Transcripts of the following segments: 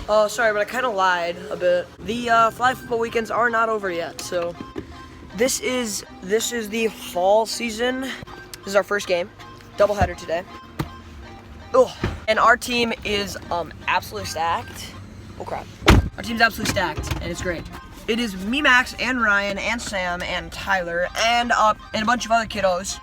Oh, sorry, but I kind of lied a bit. The flag football weekends are not over yet, so this is the fall season. This is our first game, doubleheader today. Oh, and our team is absolutely stacked. Oh crap, our team's absolutely stacked, and it's great. It is me, Max, and Ryan, and Sam, and Tyler, and a bunch of other kiddos.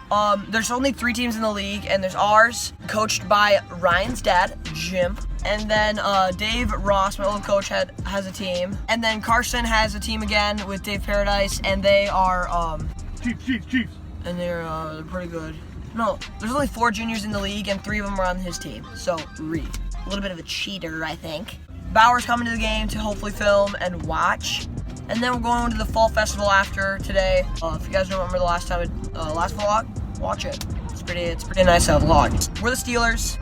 There's only 3 teams in the league, and there's ours, coached by Ryan's dad, Jim. And then Dave Ross, my old coach, has a team. And then Carson has a team again with Dave Paradise, and they are Chiefs. And they're pretty good. No, there's only 4 juniors in the league, and 3 of them are on his team. So Reed, a little bit of a cheater, I think. Bauer's coming to the game to hopefully film and watch. And then we're going to the fall festival after today. If you guys don't remember the last vlog, watch it. It's pretty nice vlog. We're the Steelers.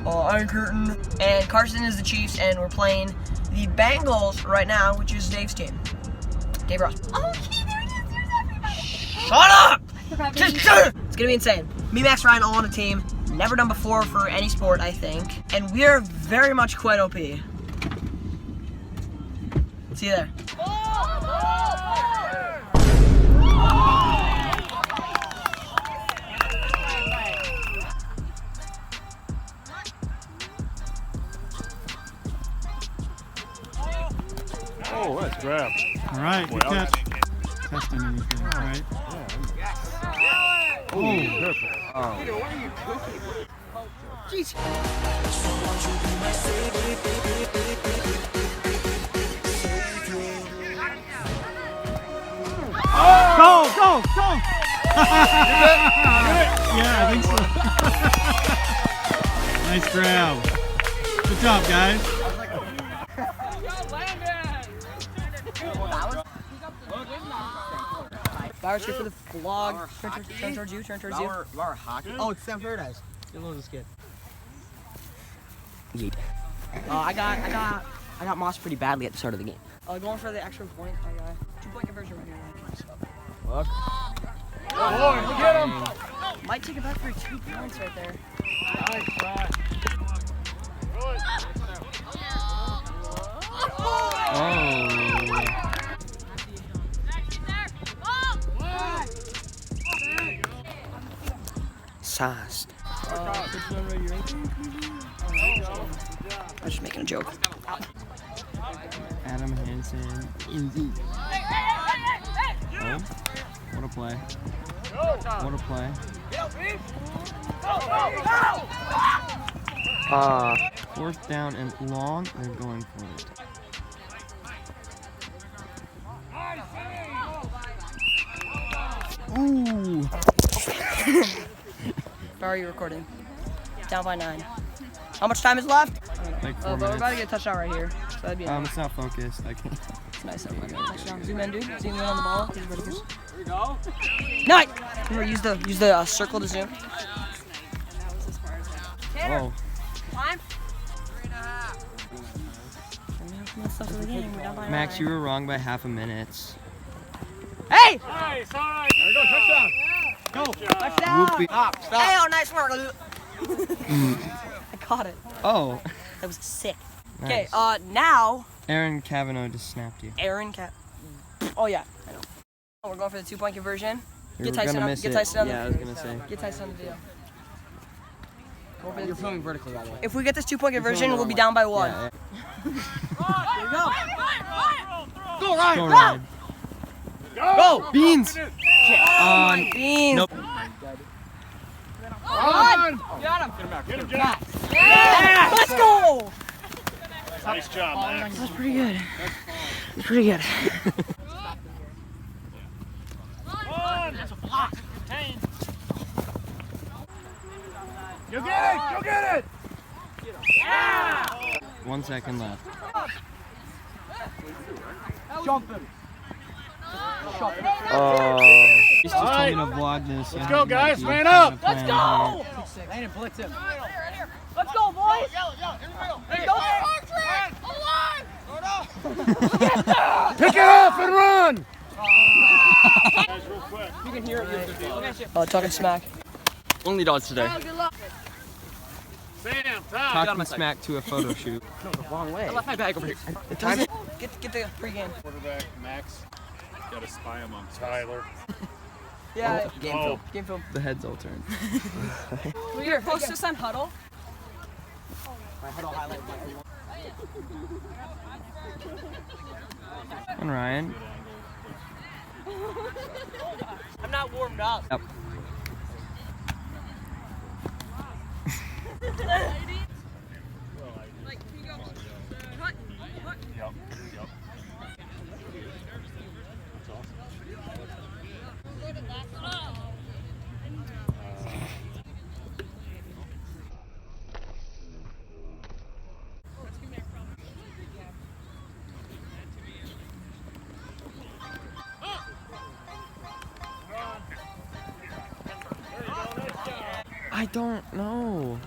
Iron Curtain, and Carson is the Chiefs, and we're playing the Bengals right now, which is Dave's team. Dave Ross. Oh, okay, there it is. There's everybody. Shut up! It's gonna be insane. Me, Max, Ryan, all on a team. Never done before for any sport, I think. And we are very much quite OP. See you there. Oh, that's grab. All right, good catch. Testing anything, all right? Oh, careful. Jeez. Go! Yeah, I think so. Nice grab. Good job, guys. Bauer's here for the vlog. Turn towards you. Bauer hockey. Oh, it's Sam Paradise. You know this kid. Yeet. I got Moss pretty badly at the start of the game. Going for the extra point. 2-point conversion right here. Look. Oh, get him! Might take it back for 2 points right there. Nice try. Good. Oh. Sauced. I'm just making a joke. Adam Hansen. Oh, what a play. What a play. Fourth down and long. They're going for it. Ooh. How are you recording? Down by 9. How much time is left? Like 4 But we're minutes. about to get a touchdown right here. So that'd be It's not focused. I can't. it's nice. Touchdown. Zoom in, dude. Zoom in on the ball. He's ready to go. There we go. Nice! Remember, use the circle to zoom. Oh. Time? Max, you were wrong by half a minute. Hey! Nice, all right. There we go, touchdown. Go. Touchdown! Whoopie. Stop. Hey, oh, nice work. I caught it. Oh. That was sick. Nice. Okay, now, Aaron Cavanaugh just snapped you. Aaron Cat. Oh, yeah, I know. We're going for the 2-point conversion. You Get were Tyson gonna on, miss get it. Tyson on Yeah, I was gonna say. Get Tyson on the video. You're filming vertically, by the way. If we get this 2-point conversion, filming we'll be wrong down by 1. Yeah, There you go. Go, Ryan. Go, Ryan. Go! Beans. Beans. Nope. Run! Get him, Yeah! Let's go! Nice job, Max. That's pretty good. That's pretty good. Run! That's a block. Contain. Go get it! Go get it! Yeah! 1 second left. Jump him. He's just told me to vlog this. Let's go, guys. Man up. Let's go! Landon, blitz him. Let's go, boys! Hey, go! Pick it up and run! Guys, real quick. You can hear it. Oh, talking smack. Only dogs today. Sam, top. Talking smack to a photo shoot. Wrong way. I left my bag over here. It doesn't. Get the pregame. Quarterback, Max. Gotta spy him on Tyler. Yeah. Game Oh. film. Game film. The heads all turned. Will you post this on Huddle? And Ryan. I'm not warmed up. Yep.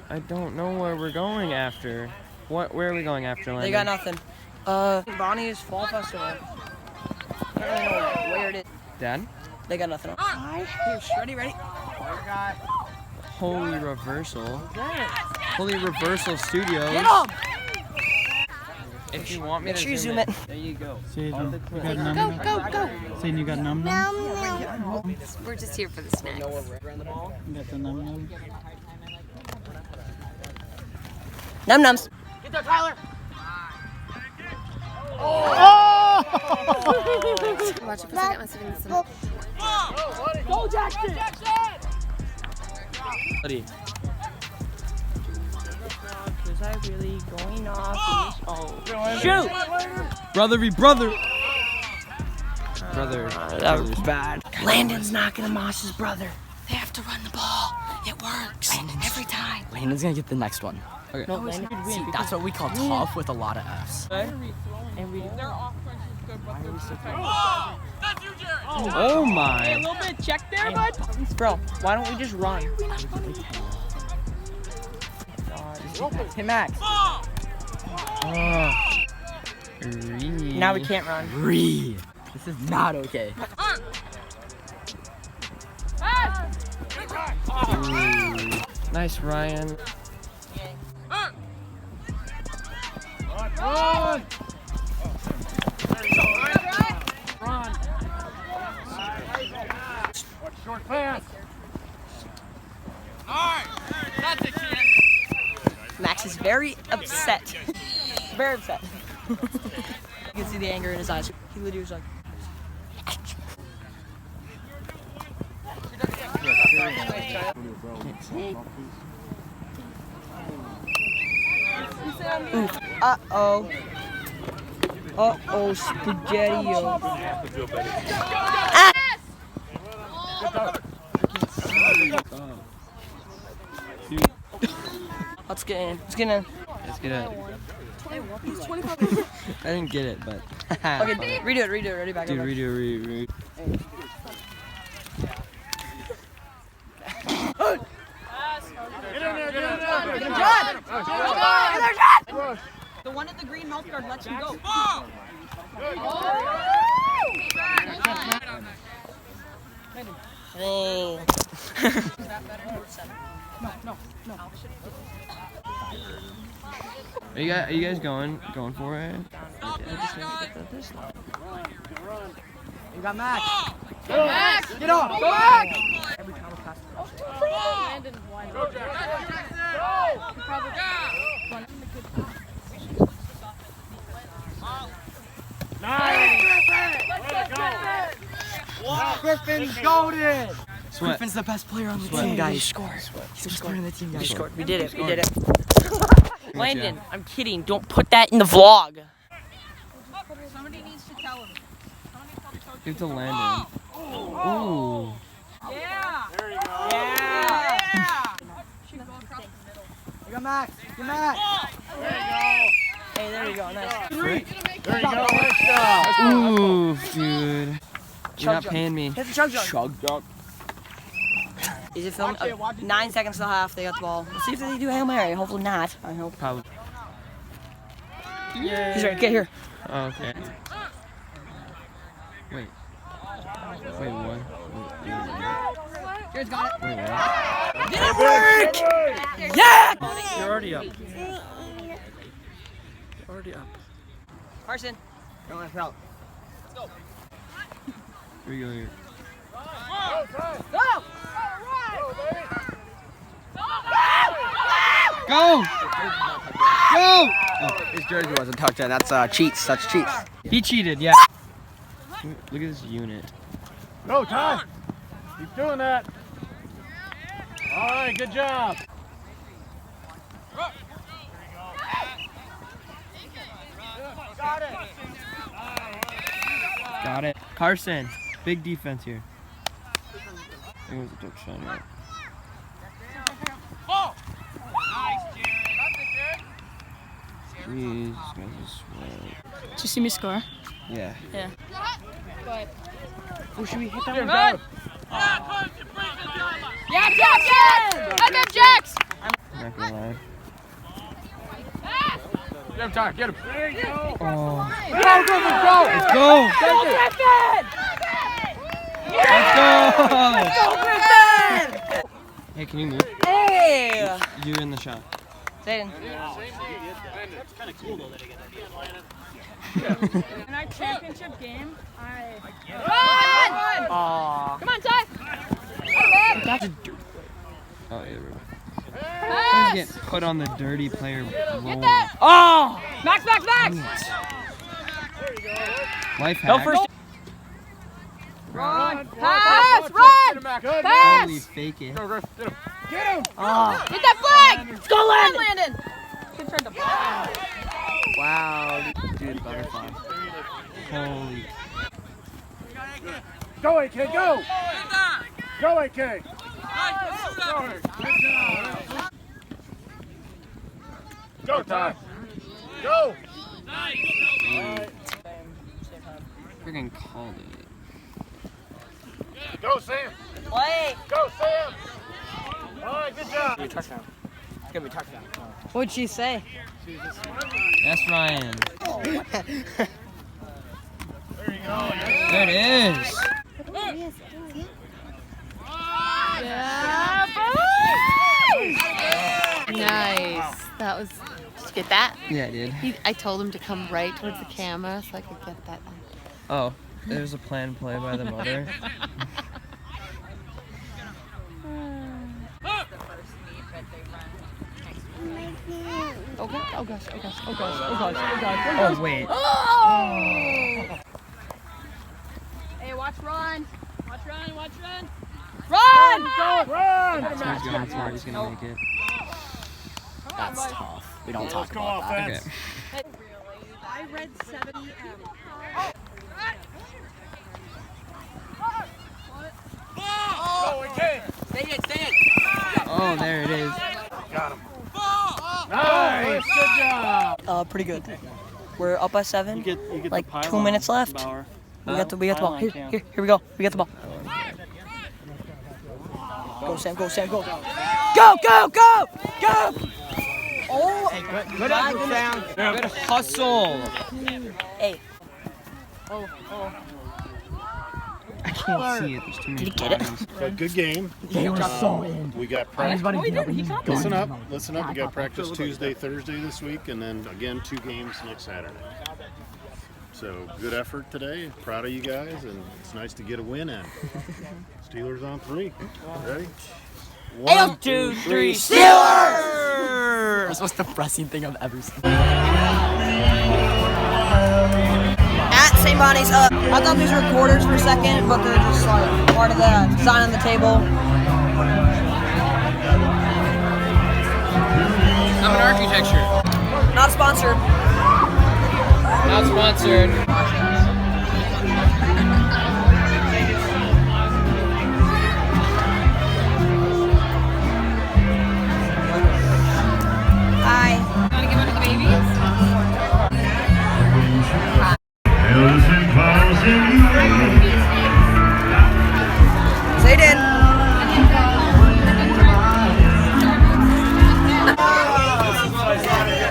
I don't know where we're going after. Where are we going after, Landon? They got nothing. Bonnie's Fall Festival. I don't really know where it is. Dad? They got nothing. Ready? Holy Reversal. Holy Reversal Studios. Get him! If you want me Make to sure you zoom zoom in. it. There you go. You got num num. Saying you got num num. We're just here for the snacks. You got the num num. Num nums. Get there, Tyler. Watch it for a second. Let's see if we can Go Jackson! Buddy. Was I really going off? Oh, shoot! Brother v. brother. Brother. That was bad. Landon's not gonna moss his brother. They have to run the ball. It works every time. Landon's gonna get the next one. Okay. No, Landon. See, that's what we call tough with a lot of Fs. Oh my. bit check there, bud. Bro, why don't we just run? Hey, Max. Now we can't run. Breathe. This is not okay. Ooh. Nice, Ryan. Run! Short pass. Max is very upset. Very upset. You can see the anger in his eyes. He literally was like, uh-oh. Uh-oh, spaghetti-o. Let's get in. Let's get in. Let's get it. I didn't get it, but. Okay, redo it. Ready, back Dude, over. redo. The one at the green mouth guard lets him go. Hey. Are you guys going for it? You got Max. Max, get up. Go back. Griffin's golden. Sweat. Griffin's the best player on the Sweat. team, guys. He scored. He's the best player on the team, guys. We did it. We did it. Good Landon, job. I'm kidding. Don't put that in the vlog. Somebody needs to tell him. Give it to Landon. Ooh. There you go. You got Max. Get Max. There you go. Hey, there you go. Nice. There you go. Nice job. Ooh, dude. You're Chug not jump. paying me. Hit the chug jump. Chug jump. Is it filmed? 9 seconds till half. They got the ball. Let's see if they do Hail Mary. Hopefully not. I hope. Probably. He's ready. Get here. Oh, okay. Wait. Wait, what? Here's got it. Wait, what? Didn't work! Yeah! You're already up. You're already up. Carson. Don't let us out. Here we go here. Go! Go! Go! His jersey wasn't touched. That's cheats. That's cheats. He cheated, yeah. Look at this unit. Go, Ty. Keep doing that. All right, good job. Got it. Carson, big defense here. It was a touchdown, right? Jeez, this guy's a sweat. Did you see me score? Yeah. Yeah. Oh, should we hit that one? Run! Yeah, Jackson! I got Jax! I'm not gonna lie. Get him, Ty. Get him. There you go. Oh. Go, Griffin, go. Let's go! Let's go! Griffin! Hey, can you move? Hey! You're in the shot. Zayden. That's kind of cool though that I get that. In our championship game, Run! Come on, Ty! Oh, yeah, bro. Pass! Get put on the dirty player role. Oh! Max! Life hack. No first. Run! Get Pass! him Run! back. Good. Pass! Holy fake it. Go, Griff. Get him. Get him. Oh. Get that flag! Let's go, Landon! Good turn to ball. Wow. Dude, butterfly. Holy. Go, AK, go. Go, AK. Go, Ty. Go. Freaking called it. Go, Sam. Play. Go, Sam. All right, good job. Touchdown. It's gonna be touchdown. What'd she say? That's Ryan. There you go. There it is. Yeah, Nice. That was. Did you get that? Yeah, I did. I told him to come right towards the camera so I could get that. Oh, there's a planned play by the mother. Okay. Oh gosh. Oh, wait. Hey, watch run! Watch run! Run. So he's going for it. He's gonna make it. That's tough. We don't talk Go about that. offense. Okay. I read 70M. Go, AK. Oh, there it is. Got him. Nice. Good job. Pretty good. We're up by 7. You get Like the 2 pylon, minutes left. Bauer. We got the ball. Pylon Here count. we go. We got the ball. Go, Sam, go. Go! Go! Oh! Good effort, Sam. Good hustle. Hey, I can't see it. There's too many. Did he get it? bodies. Good game. We got practice. Listen up. We got practice Tuesday, Thursday this week, and then again 2 games next Saturday. So good effort today. Proud of you guys, and it's nice to get a win in. Steelers on 3. Ready? 1, 2, 3. Steelers! That's the most depressing thing I've ever seen. At St. Bonnie's, I thought these were quarters for a second, but they're just like part of the design on the table. I'm an architecture. Not sponsored. Not sponsored. Hi. Wanna give one to the babies? Zayden.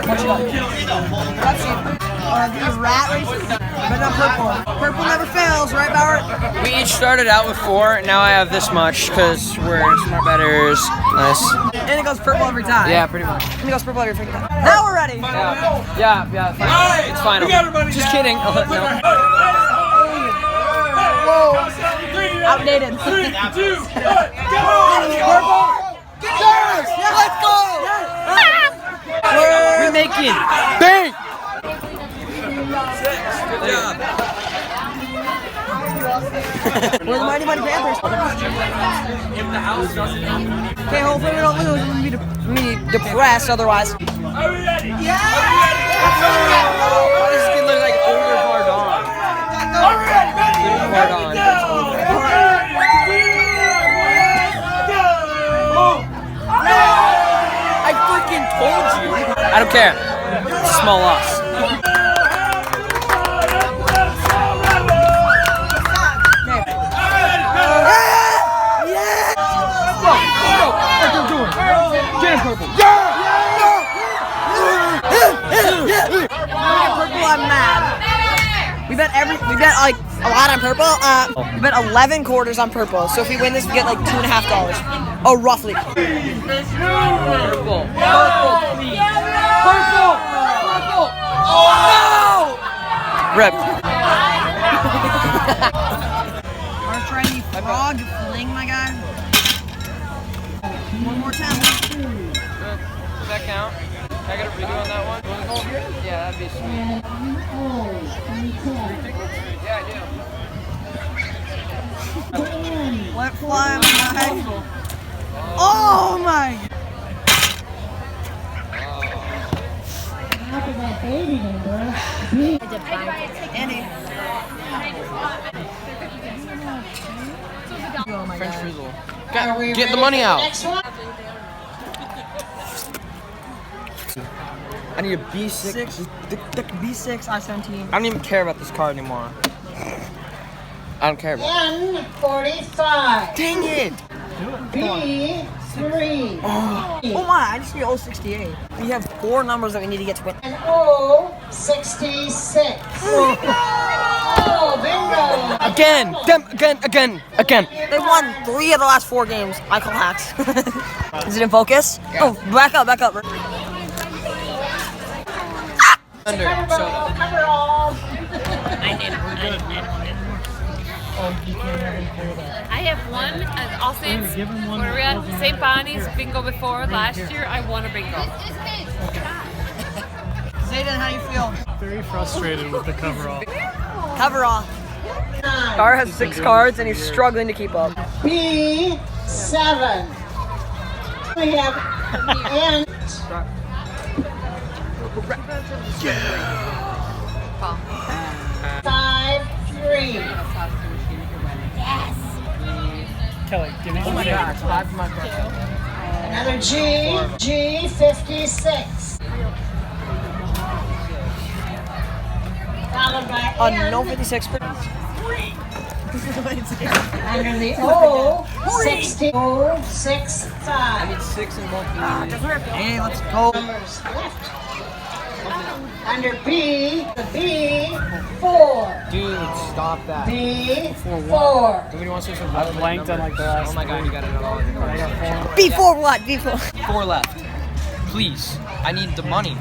Watch it. Watch it. The rat race. But not purple. Purple never fails, right, Bauer? We each started out with 4. Now I have this much because we're smart betters. Nice. And it goes purple every time. Yeah, pretty much. And it goes purple every freaking time. Now we're ready. Yeah. Fine. It's final. Just kidding. No. Whoa. Outdated. 3, 2, 1, go! Yes! Let's go! We're making bank. Good job. We're the Mighty Panthers. Okay, hopefully we don't lose. I'm gonna be depressed otherwise. Are we ready? This is gonna look like older Pardon. Are we ready? Pardon. I freaking told you. I don't care. It's a small loss. Purple. Purple, I'm mad. We bet like a lot on purple. We bet 11 quarters on purple. So if we win this, we get like $2.50. Oh, roughly. Purple. Oh no! Rip. Our shiny frog fling, my guy. One more time. Does that count? I got a redo on that one? Yeah, that'd be sweet. Yeah, I do. Let fly, my guy. Oh my! Andy. French frizzle. Get the money out. I need a B6. B6, I-17. I don't even care about this card anymore. I don't care about it. N45. Dang it! B3. Oh my, I just need 068. We have 4 numbers that we need to get to win. And O66. Oh, bingo. Again. They won 3 of the last 4 games. I call hacks. Is it in focus? Yeah. Oh, back up. Under. Cover all. I have one at All Saints. Where we at St. Bonnie's bingo before last year. I won a bingo. Zayden, how do you feel? Very frustrated with the coverall. Coverall. Star has 6 cards and he's struggling to keep up. B7. We have N. 5-3. Kelly, give me some. Another G. G56. Followed by N. No 56. Under the O. 60. O65. I need 6 in both. Hey, let's go. Numbers left. Under B, the B4. Dude, stop that. B4. Nobody wants to I blanked on like the last. Oh my god, you got it all. I got 4. B4 what? B4. 4 left. Please. I need the money.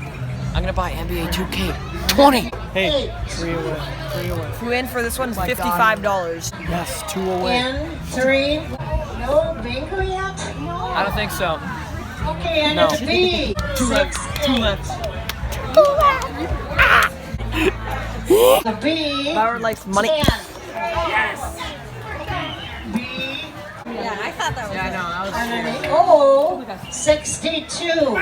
I'm gonna buy NBA 2K. 20. Hey, 3 away. 3 away. If we win for this one, $55. Yes, 2 away. N3. No bingo yet? No. I don't think so. Okay, and No. it's B. 2 left. 2 left. The B. Bauer likes money. 10. Yes. B. Yeah, I thought that was Yeah, I know. That Under the O. 62.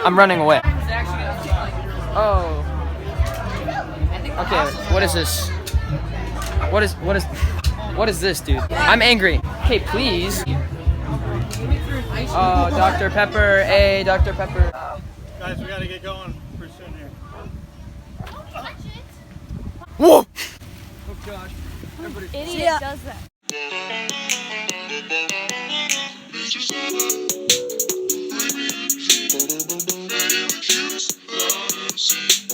I'm running away. Oh. Okay, what is this? What is this, dude? I'm angry. Okay, please. Oh, Dr. Pepper. Hey, Dr. Pepper. Guys, we gotta get going pretty soon here. Whoa! Idiot does that. Shit.